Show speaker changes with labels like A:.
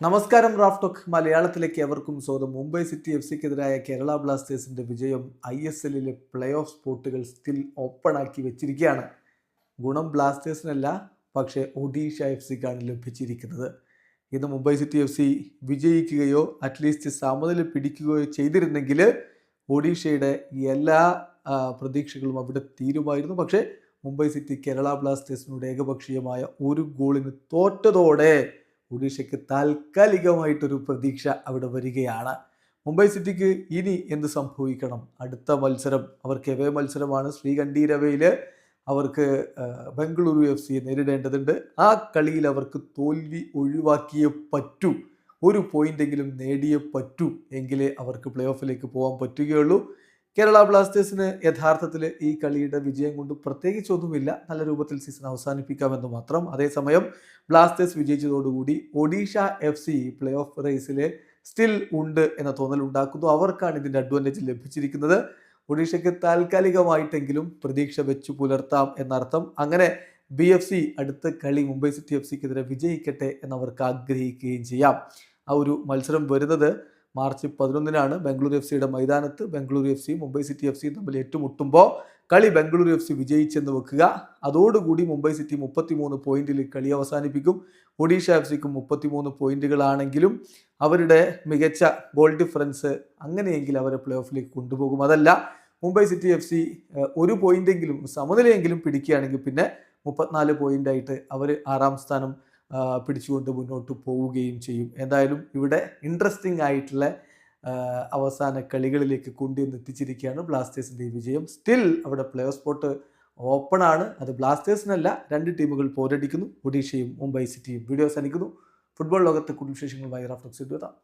A: നമസ്കാരം റാഫ്റ്റോക്ക് മലയാളത്തിലേക്ക് എവർക്കും സ്വാഗതം. മുംബൈ സിറ്റി എഫ് സിക്കെതിരായ കേരള ബ്ലാസ്റ്റേഴ്സിന്റെ വിജയം ISLലെ പ്ലേ ഓഫ് സ്പോട്ടുകൾ സ്റ്റിൽ ഓപ്പൺ ആക്കി വെച്ചിരിക്കുകയാണ്. ഗുണം ബ്ലാസ്റ്റേഴ്സിനല്ല, പക്ഷേ ഒഡീഷ എഫ് സിക്കാണ് ലഭിച്ചിരിക്കുന്നത്. ഇന്ന് മുംബൈ സിറ്റി എഫ് സി വിജയിക്കുകയോ അറ്റ്ലീസ്റ്റ് സമനില പിടിക്കുകയോ ചെയ്തിരുന്നെങ്കിൽ ഒഡീഷയുടെ എല്ലാ പ്രതീക്ഷകളും അവിടെ തീരുമായിരുന്നു. പക്ഷേ മുംബൈ സിറ്റി കേരള ബ്ലാസ്റ്റേഴ്സിനോട് ഏകപക്ഷീയമായ ഒരു ഗോളിന് തോറ്റതോടെ ഒഡീഷയ്ക്ക് താൽക്കാലികമായിട്ടൊരു പ്രതീക്ഷ അവിടെ വരികയാണ്. മുംബൈ സിറ്റിക്ക് ഇനി എന്ത് സംഭവിക്കണം? അടുത്ത മത്സരം അവർക്ക് എവേ മത്സരമാണ്. ശ്രീകണ്ഠീരവയിൽ അവർക്ക് ബംഗളൂരു എഫ് സിയെ നേരിടേണ്ടതുണ്ട്. ആ കളിയിൽ അവർക്ക് തോൽവി ഒഴിവാക്കിയേ പറ്റൂ. ഒരു പോയിന്റെങ്കിലും നേടിയേ പറ്റൂ, എങ്കിലേ അവർക്ക് പ്ലേ ഓഫിലേക്ക് പോകാൻ പറ്റുകയുള്ളൂ. കേരള ബ്ലാസ്റ്റേഴ്സിന് യഥാർത്ഥത്തിൽ ഈ കളിയുടെ വിജയം കൊണ്ട് പ്രത്യേകിച്ചൊന്നുമില്ല. നല്ല രൂപത്തിൽ സീസൺ അവസാനിപ്പിക്കാമെന്ന് മാത്രം. അതേസമയം ബ്ലാസ്റ്റേഴ്സ് വിജയിച്ചതോടുകൂടി Odisha F C play off റേസിൽ സ്റ്റിൽ ഉണ്ട് എന്ന തോന്നൽ ഉണ്ടാക്കുന്നു. അവർക്കാണ് ഇതിൻ്റെ അഡ്വാൻറ്റേജ് ലഭിച്ചിരിക്കുന്നത്. ഒഡീഷയ്ക്ക് താൽക്കാലികമായിട്ടെങ്കിലും പ്രതീക്ഷ വെച്ചു പുലർത്താം എന്നർത്ഥം. അങ്ങനെ BFC അടുത്ത കളി മുംബൈ സിറ്റി എഫ് സിക്കെതിരെ വിജയിക്കട്ടെ എന്നവർക്ക് ആഗ്രഹിക്കുകയും ചെയ്യാം. ആ ഒരു മത്സരം വരുന്നത് മാർച്ച് 11-നാണ് ബംഗളൂരു എഫ് സിയുടെ മൈതാനത്ത്. Bengaluru F C Mumbai city F C തമ്മിൽ ഏറ്റുമുട്ടുമ്പോൾ കളി ബംഗളൂരു എഫ് സി വിജയിച്ചെന്ന് വെക്കുക. അതോടുകൂടി മുംബൈ സിറ്റി 33 പോയിന്റിൽ കളി അവസാനിപ്പിക്കും. ഒഡീഷ എഫ് സിക്കും 33 പോയിന്റുകളാണെങ്കിലും അവരുടെ മികച്ച ഗോൾ ഡിഫറൻസ് അങ്ങനെയെങ്കിൽ അവരെ പ്ലേ ഓഫിലേക്ക് കൊണ്ടുപോകും. അതല്ല, മുംബൈ സിറ്റി എഫ് സി ഒരു പോയിന്റെങ്കിലും സമനിലയെങ്കിലും പിടിക്കുകയാണെങ്കിൽ പിന്നെ 34 പോയിന്റായിട്ട് അവർ 6ാം സ്ഥാനം പിടിച്ചുകൊണ്ട് മുന്നോട്ട് പോവുകയും ചെയ്യും. എന്തായാലും ഇവിടെ ഇൻട്രസ്റ്റിംഗ് ആയിട്ടുള്ള അവസാന കളികളിലേക്ക് കൊണ്ടുവന്ന് എത്തിച്ചിരിക്കുകയാണ് ബ്ലാസ്റ്റേഴ്സിൻ്റെ ഈ വിജയം. സ്റ്റിൽ അവിടെ പ്ലേ ഓഫ് സ്പോട്ട് ഓപ്പൺ ആണ്. അത് ബ്ലാസ്റ്റേഴ്സിനല്ല, 2 ടീമുകൾ പോരടിക്കുന്നു, ഒഡീഷയും മുംബൈ സിറ്റിയും. വീഡിയോ അവസാനിക്കുന്നു. ഫുട്ബോൾ ലോകത്തെ കൂടുതൽ വിശേഷങ്ങളുമായി റാഫ്റ്റോക്സ് എത്താം.